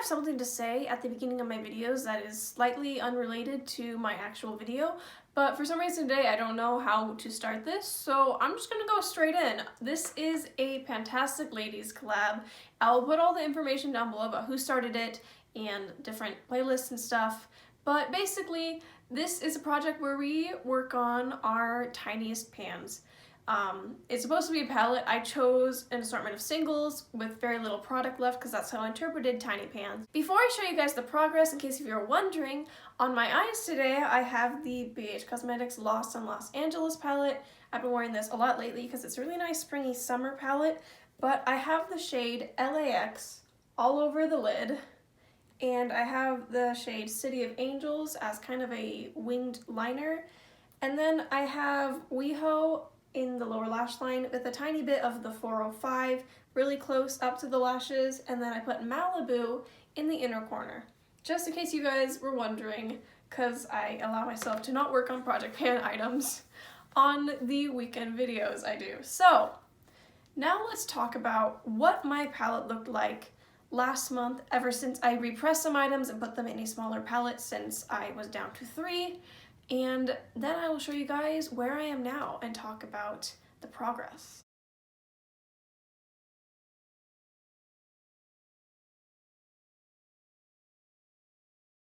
have something to say at the beginning of my videos that is slightly unrelated to my actual video, but for some reason today I don't know how to start this, so I'm just gonna go straight in. This is a Pantastic Ladies collab. I'll put all the information down below about who started it and different playlists and stuff, but basically this is a project where we work on our tiniest pans. It's supposed to be a palette. I chose an assortment of singles with very little product left because that's how I interpreted tiny pans. Before I show you guys the progress, in case if you're wondering, on my eyes today I have the BH Cosmetics Lost in Los Angeles palette. I've been wearing this a lot lately because it's a really nice springy summer palette, but I have the shade LAX all over the lid, and I have the shade City of Angels as kind of a winged liner, and then I have WeHo in the lower lash line with a tiny bit of the 405 really close up to the lashes, and then I put Malibu in the inner corner. Just in case you guys were wondering, because I allow myself to not work on project pan items on the weekend videos I do. So now let's talk about what my palette looked like last month, ever since I repressed some items and put them in a smaller palette since I was down to 3. And then I will show you guys where I am now and talk about the progress.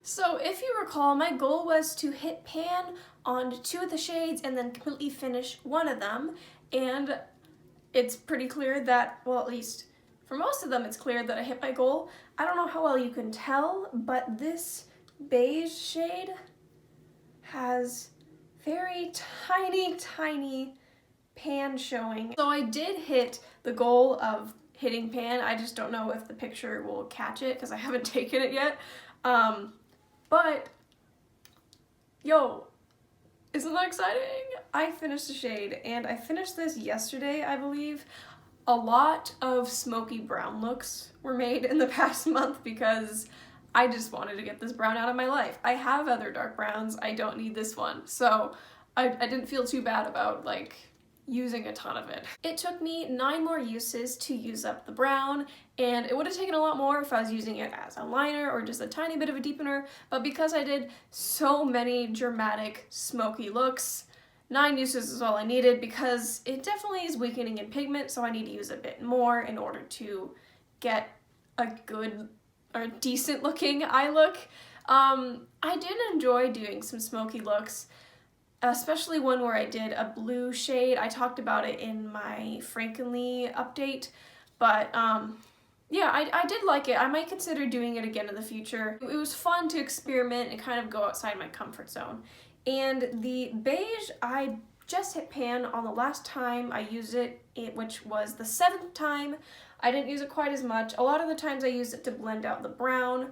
So if you recall, my goal was to hit pan on 2 of the shades and then completely finish one of them. And it's pretty clear that, well, at least for most of them, it's clear that I hit my goal. I don't know how well you can tell, but this beige shade has very tiny pan showing. So I did hit the goal of hitting pan. I just don't know if the picture will catch it because I haven't taken it yet. But yo, isn't that exciting? I finished the shade, and I finished this yesterday, I believe. A lot of smoky brown looks were made in the past month because I just wanted to get this brown out of my life. I have other dark browns, I don't need this one. So I didn't feel too bad about like using a ton of it. It took me 9 more uses to use up the brown, and it would have taken a lot more if I was using it as a liner or just a tiny bit of a deepener, but because I did so many dramatic smoky looks, 9 uses is all I needed because it definitely is weakening in pigment, so I need to use a bit more in order to get a good or decent looking eye look. I did enjoy doing some smoky looks, especially one where I did a blue shade. I talked about it in my Frankenly update, but yeah, I did like it. I might consider doing it again in the future. It was fun to experiment and kind of go outside my comfort zone. And the beige, I just hit pan on the last time I used it, which was the 7th time. I didn't use it quite as much. A lot of the times I used it to blend out the brown.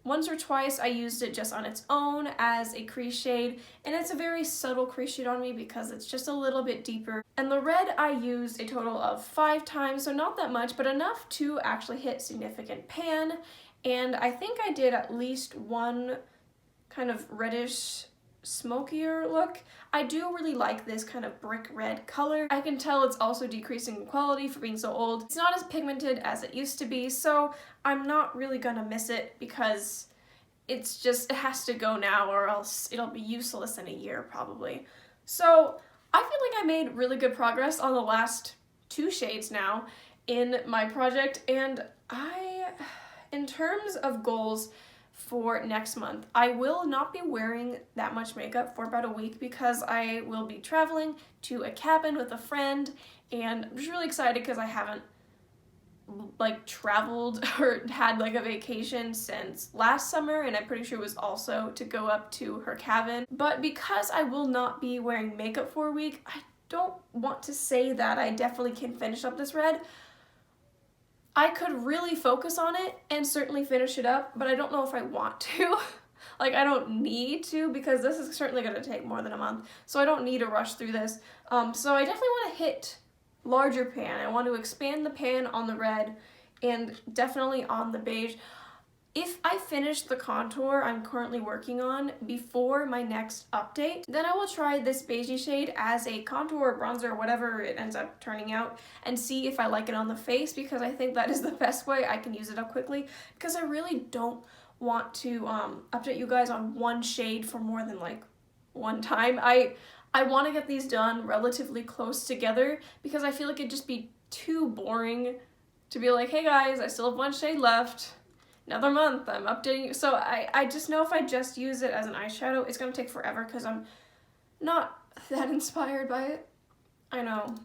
Once or twice I used it just on its own as a crease shade, and it's a very subtle crease shade on me because it's just a little bit deeper. And the red I used a total of 5 times, so not that much, but enough to actually hit significant pan. And I think I did at least one kind of reddish smokier look. I do really like this kind of brick red color. I can tell it's also decreasing in quality for being so old. It's not as pigmented as it used to be, so I'm not really gonna miss it because it has to go now or else it'll be useless in a year probably. So I feel like I made really good progress on the last 2 shades now in my project, and in terms of goals for next month, I will not be wearing that much makeup for about a week because I will be traveling to a cabin with a friend, and I'm just really excited because I haven't like traveled or had like a vacation since last summer, and I'm pretty sure it was also to go up to her cabin. But because I will not be wearing makeup for a week, I don't want to say that I definitely can finish up this red. I could really focus on it and certainly finish it up, but I don't know if I want to. Like, I don't need to because this is certainly going to take more than a month, so I don't need to rush through this. So I definitely want to hit larger pan. I want to expand the pan on the red and definitely on the beige. If I finish the contour I'm currently working on before my next update, then I will try this beigey shade as a contour, bronzer, whatever it ends up turning out, and see if I like it on the face, because I think that is the best way I can use it up quickly, because I really don't want to update you guys on one shade for more than like one time. I want to get these done relatively close together, because I feel like it'd just be too boring to be like, hey guys, I still have one shade left. Another month, I'm updating you. So I just know if I just use it as an eyeshadow, it's gonna take forever because I'm not that inspired by it. I know,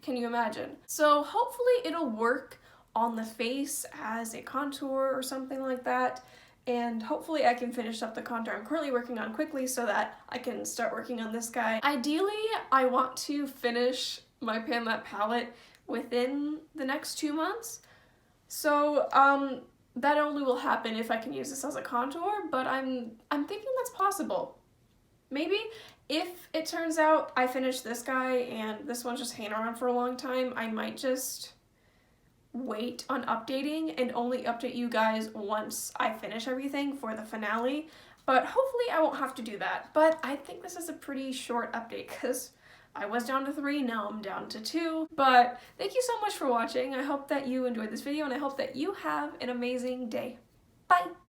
can you imagine? So hopefully it'll work on the face as a contour or something like that. And hopefully I can finish up the contour I'm currently working on quickly so that I can start working on this guy. Ideally, I want to finish my Pan That palette within the next 2 months. So, that only will happen if I can use this as a contour, but I'm thinking that's possible. Maybe if it turns out I finish this guy and this one's just hanging around for a long time, I might just wait on updating and only update you guys once I finish everything for the finale. But hopefully I won't have to do that. But I think this is a pretty short update because I was down to 3, now I'm down to 2. But thank you so much for watching. I hope that you enjoyed this video and I hope that you have an amazing day. Bye!